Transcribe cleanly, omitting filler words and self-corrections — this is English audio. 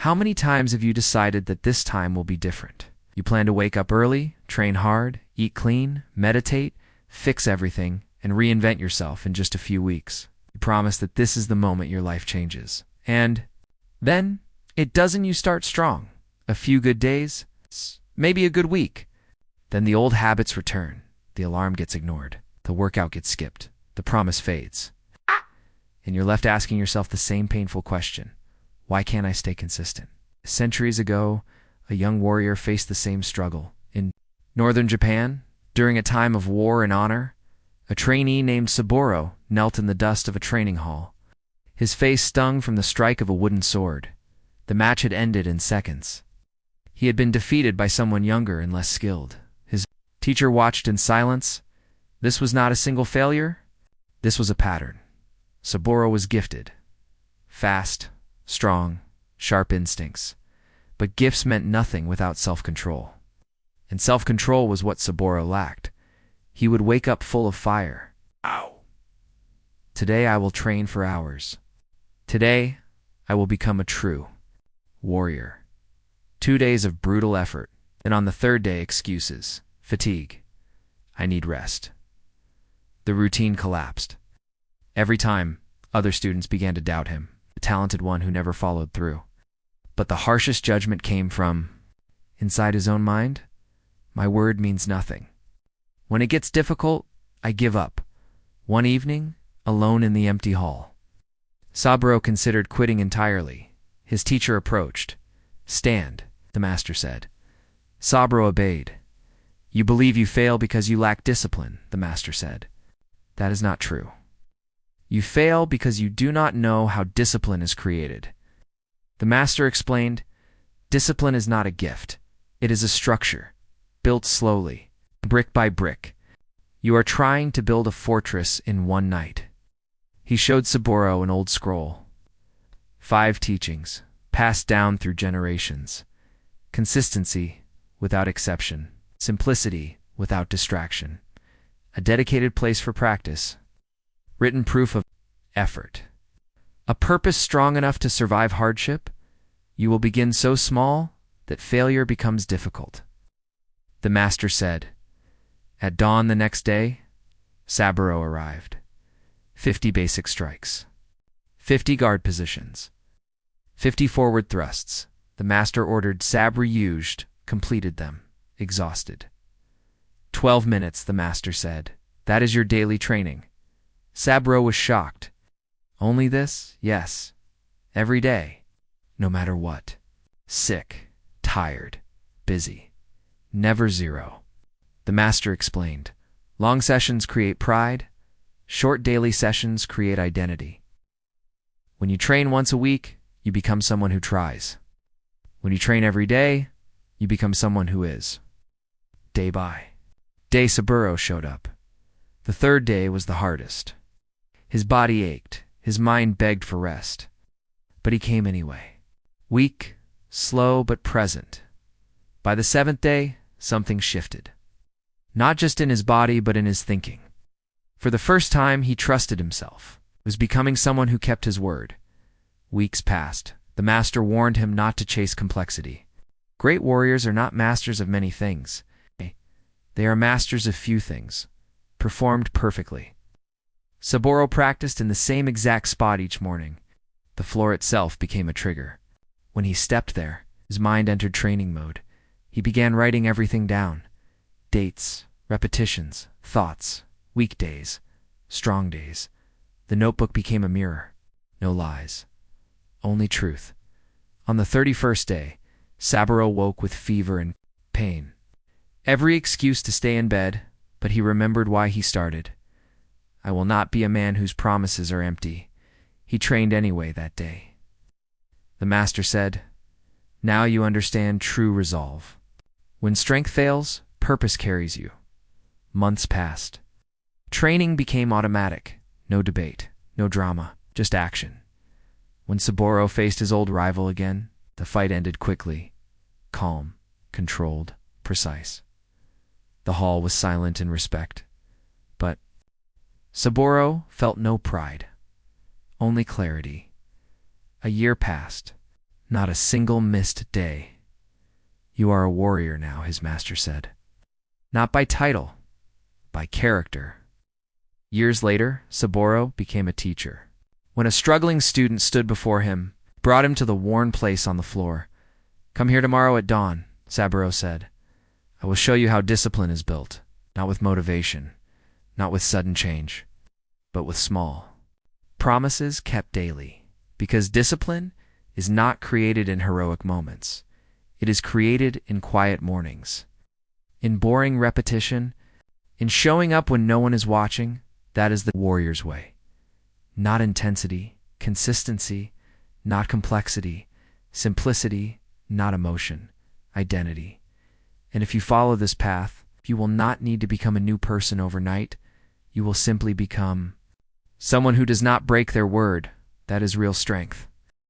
How many times have you decided that this time will be different? You plan to wake up early, train hard, eat clean, meditate, fix everything, and reinvent yourself in just a few weeks. You promise that this is the moment your life changes. And then, it doesn't. You start strong. A few good days, maybe a good week. Then the old habits return. The alarm gets ignored. The workout gets skipped. The promise fades. And you're left asking yourself the same painful question. Why can't I stay consistent? Centuries ago, a young warrior faced the same struggle. In northern Japan, during a time of war and honor, a trainee named Saburo knelt in the dust of a training hall. His face stung from the strike of a wooden sword. The match had ended in seconds. He had been defeated by someone younger and less skilled. His teacher watched in silence. This was not a single failure. This was a pattern. Saburo was gifted. Fast, strong, sharp instincts. But gifts meant nothing without self-control. And self-control was what Saburo lacked. He would wake up full of fire. Ow! Today I will train for hours. Today I will become a true warrior. 2 days of brutal effort, and on the third day excuses, fatigue. I need rest. The routine collapsed. Every time, other students began to doubt him, the talented one who never followed through. But the harshest judgment came from inside his own mind. My word means nothing. When it gets difficult, I give up. One evening, alone in the empty hall, Saburo considered quitting entirely. His teacher approached. Stand, the master said. Saburo obeyed. You believe you fail because you lack discipline, the master said. That is not true. You fail because you do not know how discipline is created. The master explained, discipline is not a gift. It is a structure, built slowly, brick by brick. You are trying to build a fortress in one night. He showed Saburo an old scroll. 5 teachings, passed down through generations. Consistency without exception. Simplicity without distraction. A dedicated place for practice. Written proof of effort. A purpose strong enough to survive hardship. You will begin so small that failure becomes difficult. The master said. At dawn the next day, Saburo arrived. 50 basic strikes. 50 guard positions. 50 forward thrusts. The master ordered Saburo completed them, exhausted. 12 minutes, the master said. That is your daily training. Saburo was shocked. Only this? Yes. Every day. No matter what. Sick, tired, busy. Never zero. The master explained. Long sessions create pride. Short daily sessions create identity. When you train once a week, you become someone who tries. When you train every day, you become someone who is. Day by day, Saburo showed up. The third day was the hardest. His body ached. His mind begged for rest. But he came anyway. Weak, slow, but present. By the 7th day, something shifted. Not just in his body, but in his thinking. For the first time, he trusted himself. He was becoming someone who kept his word. Weeks passed. The master warned him not to chase complexity. Great warriors are not masters of many things. They are masters of few things, performed perfectly. Saburo practiced in the same exact spot each morning. The floor itself became a trigger. When he stepped there, his mind entered training mode. He began writing everything down. Dates, repetitions, thoughts, weekdays, strong days. The notebook became a mirror. No lies. Only truth. On the 31st day, Saburo woke with fever and pain. Every excuse to stay in bed, but he remembered why he started. I will not be a man whose promises are empty. He trained anyway that day. The master said, now you understand true resolve. When strength fails, purpose carries you. Months passed. Training became automatic. No debate, no drama, just action. When Saburo faced his old rival again, the fight ended quickly. Calm, controlled, precise. The hall was silent in respect. But Saburo felt no pride, only clarity. A year passed. Not a single missed day. You are a warrior now, his master said. Not by title, by character. Years later, Saburo became a teacher. When a struggling student stood before him, he brought him to the worn place on the floor. Come here tomorrow at dawn, Saburo said. I will show you how discipline is built, not with motivation, not with sudden change, but with small promises kept daily. Because discipline is not created in heroic moments. It is created in quiet mornings, in boring repetition, in showing up when no one is watching. That is the warrior's way. Not intensity, consistency, not complexity, simplicity, not emotion, identity. And if you follow this path, you will not need to become a new person overnight. You will simply become someone who does not break their word. That is real strength.